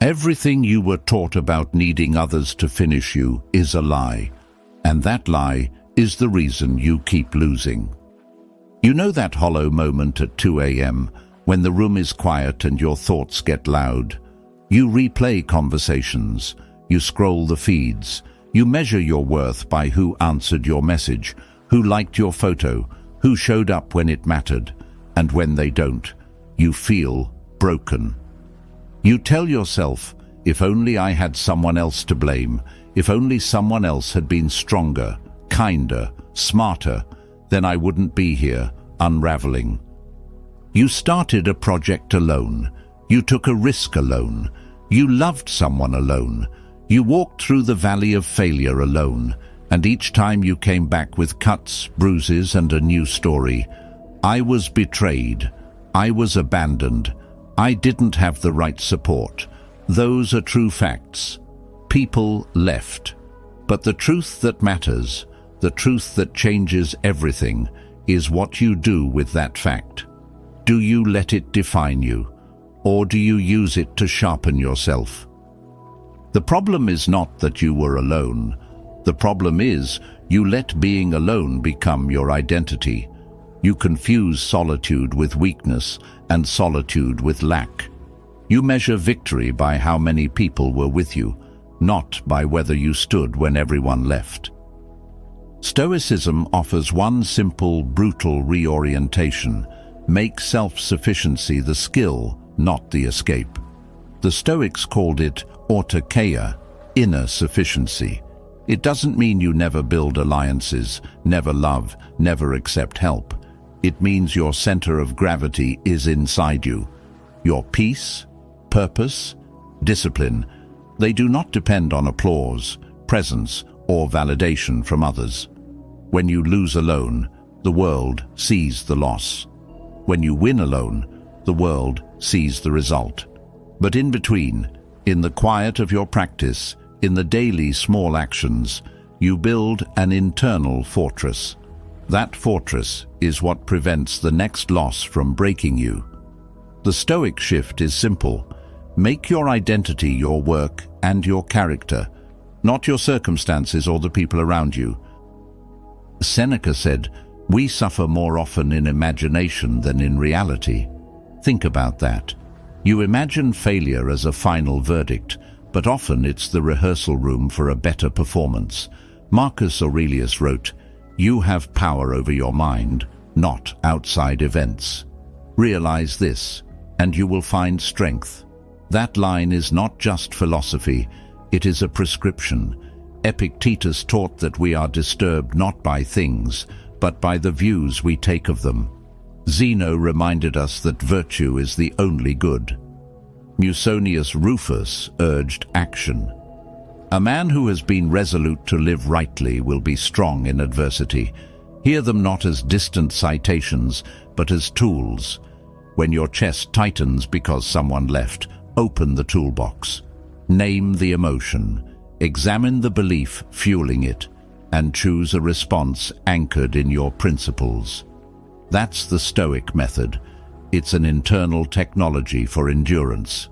Everything you were taught about needing others to finish you is a lie, and that lie is the reason you keep losing. You know that hollow moment at 2 a.m. when the room is quiet and your thoughts get loud? You replay conversations, you scroll the feeds, you measure your worth by who answered your message, who liked your photo, who showed up when it mattered, and when they don't, you feel broken. You tell yourself, if only I had someone else to blame, if only someone else had been stronger, kinder, smarter, then I wouldn't be here, unraveling. You started a project alone. You took a risk alone. You loved someone alone. You walked through the valley of failure alone, and each time you came back with cuts, bruises, and a new story. I was betrayed. I was abandoned. I didn't have the right support. Those are true facts. People left. But the truth that matters, the truth that changes everything, is what you do with that fact. Do you let it define you, or do you use it to sharpen yourself? The problem is not that you were alone. The problem is you let being alone become your identity. You confuse solitude with weakness and solitude with lack. You measure victory by how many people were with you, not by whether you stood when everyone left. Stoicism offers one simple, brutal reorientation: make self-sufficiency the skill, not the escape. The Stoics called it autokeia, inner sufficiency. It doesn't mean you never build alliances, never love, never accept help. It means your center of gravity is inside you. Your peace, purpose, discipline, they do not depend on applause, presence, or validation from others. When you lose alone, the world sees the loss. When you win alone, the world sees the result. But in between, in the quiet of your practice, in the daily small actions, you build an internal fortress. That fortress is what prevents the next loss from breaking you. The Stoic shift is simple. Make your identity your work and your character, not your circumstances or the people around you. Seneca said, "We suffer more often in imagination than in reality." Think about that. You imagine failure as a final verdict, but often it's the rehearsal room for a better performance. Marcus Aurelius wrote, "You have power over your mind, not outside events. Realize this, and you will find strength." That line is not just philosophy, it is a prescription. Epictetus taught that we are disturbed not by things, but by the views we take of them. Zeno reminded us that virtue is the only good. Musonius Rufus urged action. A man who has been resolute to live rightly will be strong in adversity. Hear them not as distant citations, but as tools. When your chest tightens because someone left, open the toolbox. Name the emotion. Examine the belief fueling it, and choose a response anchored in your principles. That's the Stoic method. It's an internal technology for endurance.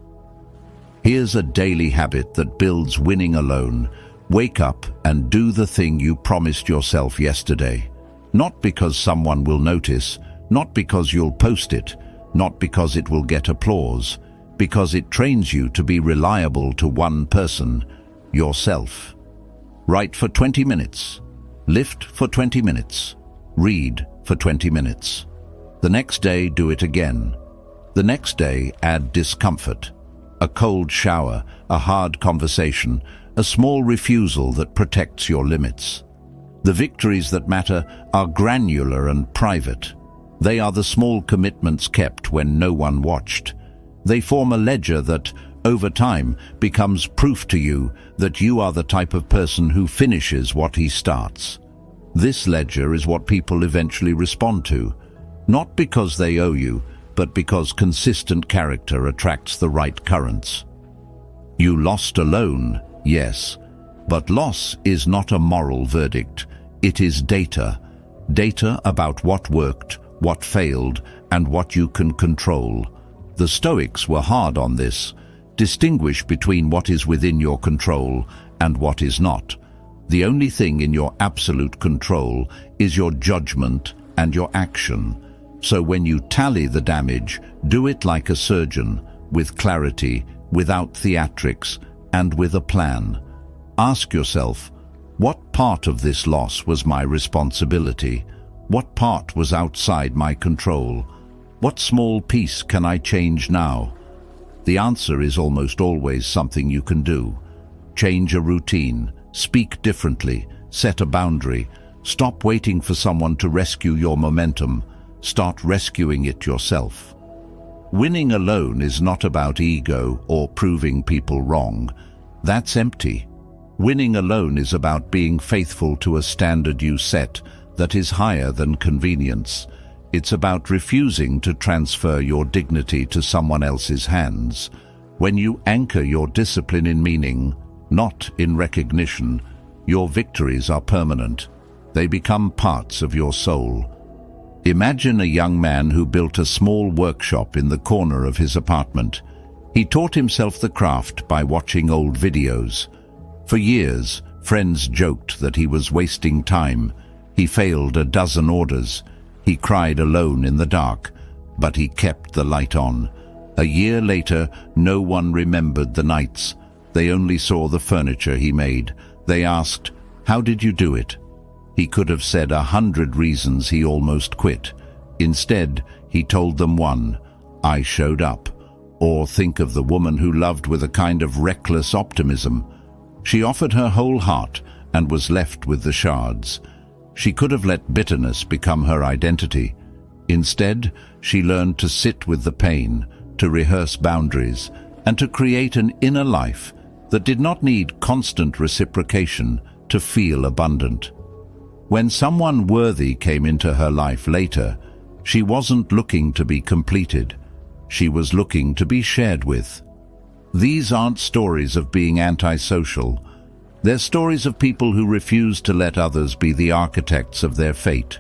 Here's a daily habit that builds winning alone. Wake up and do the thing you promised yourself yesterday. Not because someone will notice, not because you'll post it, not because it will get applause, because it trains you to be reliable to one person, yourself. Write for 20 minutes. Lift for 20 minutes. Read for 20 minutes. The next day, do it again. The next day, add discomfort. A cold shower, a hard conversation, a small refusal that protects your limits. The victories that matter are granular and private. They are the small commitments kept when no one watched. They form a ledger that, over time, becomes proof to you that you are the type of person who finishes what he starts. This ledger is what people eventually respond to, not because they owe you, but because consistent character attracts the right currents. You lost alone, yes, but loss is not a moral verdict. It is data. Data about what worked, what failed, and what you can control. The Stoics were hard on this. Distinguish between what is within your control and what is not. The only thing in your absolute control is your judgment and your action. So when you tally the damage, do it like a surgeon, with clarity, without theatrics, and with a plan. Ask yourself, what part of this loss was my responsibility? What part was outside my control? What small piece can I change now? The answer is almost always something you can do. Change a routine, speak differently, set a boundary, stop waiting for someone to rescue your momentum, start rescuing it yourself. Winning alone is not about ego or proving people wrong. That's empty. Winning alone is about being faithful to a standard you set that is higher than convenience. It's about refusing to transfer your dignity to someone else's hands. When you anchor your discipline in meaning, not in recognition, your victories are permanent. They become parts of your soul. Imagine a young man who built a small workshop in the corner of his apartment. He taught himself the craft by watching old videos. For years, friends joked that he was wasting time. He failed a dozen orders. He cried alone in the dark, but he kept the light on. A year later, no one remembered the nights. They only saw the furniture he made. They asked, "How did you do it?" He could have said 100 reasons he almost quit. Instead, he told them one: "I showed up." Or think of the woman who loved with a kind of reckless optimism. She offered her whole heart and was left with the shards. She could have let bitterness become her identity. Instead, she learned to sit with the pain, to rehearse boundaries, and to create an inner life that did not need constant reciprocation to feel abundant. When someone worthy came into her life later, she wasn't looking to be completed. She was looking to be shared with. These aren't stories of being antisocial. They're stories of people who refuse to let others be the architects of their fate.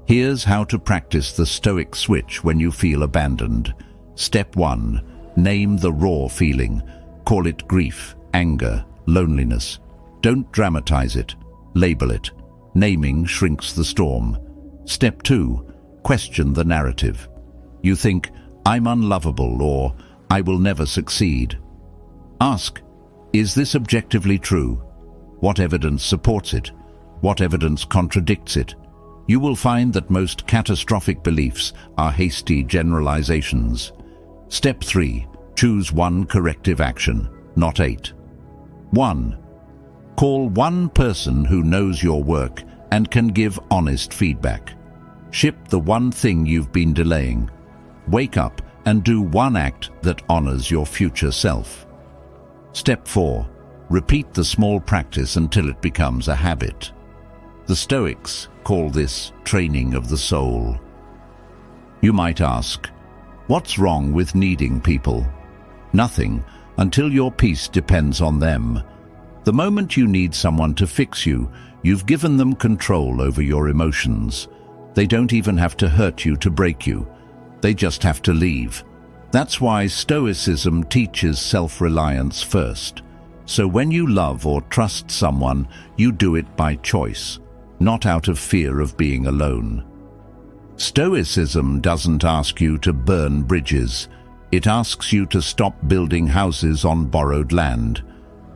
Here's how to practice the Stoic switch when you feel abandoned. Step 1. Name the raw feeling. Call it grief, anger, loneliness. Don't dramatize it. Label it. Naming shrinks the storm. Step 2. Question the narrative. You think, "I'm unlovable," or "I will never succeed." Ask, is this objectively true? What evidence supports it? What evidence contradicts it? You will find that most catastrophic beliefs are hasty generalizations. Step 3. Choose one corrective action, not 8. 1. Call one person who knows your work and can give honest feedback. Ship the one thing you've been delaying. Wake up and do one act that honors your future self. Step 4. Repeat the small practice until it becomes a habit. The Stoics call this training of the soul. You might ask, what's wrong with needing people? Nothing, until your peace depends on them. The moment you need someone to fix you, you've given them control over your emotions. They don't even have to hurt you to break you. They just have to leave. That's why Stoicism teaches self-reliance first. So when you love or trust someone, you do it by choice, not out of fear of being alone. Stoicism doesn't ask you to burn bridges. It asks you to stop building houses on borrowed land.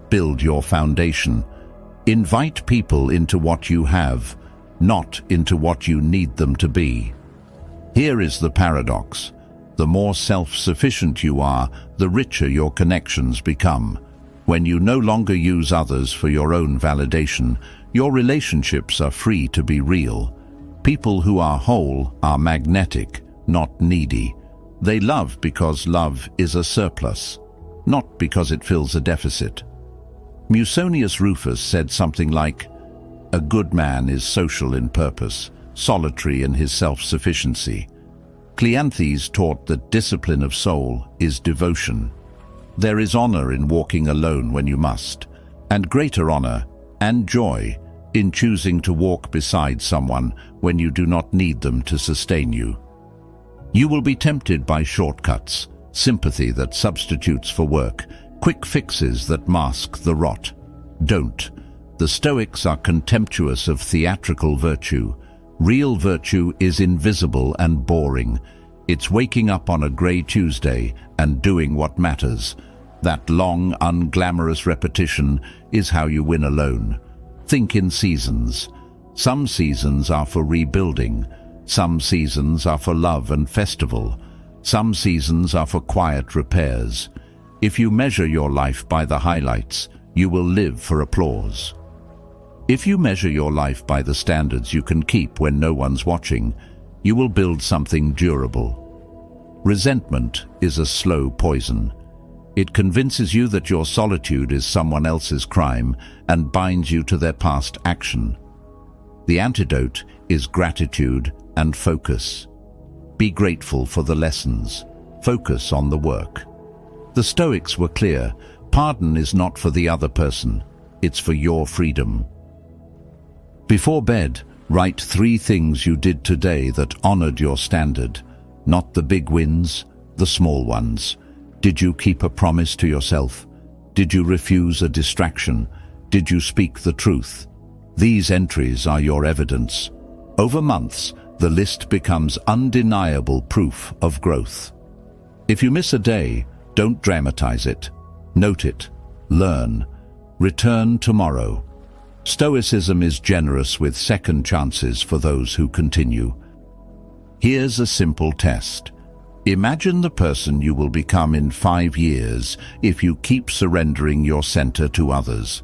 Build your foundation. Invite people into what you have, not into what you need them to be. Here is the paradox. The more self-sufficient you are, the richer your connections become. When you no longer use others for your own validation, your relationships are free to be real. People who are whole are magnetic, not needy. They love because love is a surplus, not because it fills a deficit. Musonius Rufus said something like, "A good man is social in purpose, solitary in his self-sufficiency." Cleanthes taught that discipline of soul is devotion. There is honor in walking alone when you must, and greater honor and joy in choosing to walk beside someone when you do not need them to sustain you. You will be tempted by shortcuts, sympathy that substitutes for work, quick fixes that mask the rot. Don't. The Stoics are contemptuous of theatrical virtue. Real virtue is invisible and boring. It's waking up on a grey Tuesday and doing what matters. That long, unglamorous repetition is how you win alone. Think in seasons. Some seasons are for rebuilding. Some seasons are for love and festival. Some seasons are for quiet repairs. If you measure your life by the highlights, you will live for applause. If you measure your life by the standards you can keep when no one's watching, you will build something durable. Resentment is a slow poison. It convinces you that your solitude is someone else's crime and binds you to their past action. The antidote is gratitude and focus. Be grateful for the lessons. Focus on the work. The Stoics were clear. Pardon is not for the other person. It's for your freedom. Before bed, write 3 things you did today that honored your standard. Not the big wins, the small ones. Did you keep a promise to yourself? Did you refuse a distraction? Did you speak the truth? These entries are your evidence. Over months, the list becomes undeniable proof of growth. If you miss a day, don't dramatize it. Note it. Learn. Return tomorrow. Stoicism is generous with second chances for those who continue. Here's a simple test. Imagine the person you will become in 5 years if you keep surrendering your center to others.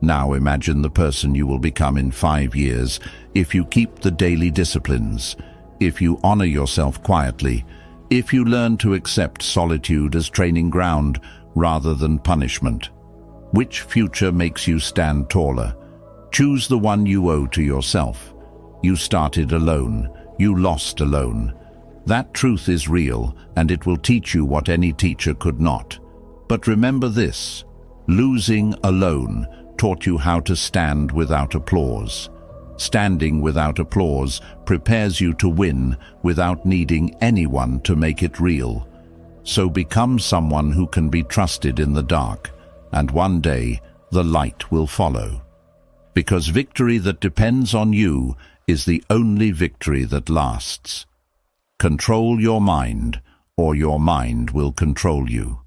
Now imagine the person you will become in 5 years if you keep the daily disciplines, if you honor yourself quietly, if you learn to accept solitude as training ground rather than punishment. Which future makes you stand taller? Choose the one you owe to yourself. You started alone. You lost alone. That truth is real, and it will teach you what any teacher could not. But remember this: losing alone taught you how to stand without applause. Standing without applause prepares you to win without needing anyone to make it real. So become someone who can be trusted in the dark, and one day the light will follow. Because victory that depends on you is the only victory that lasts. Control your mind, or your mind will control you.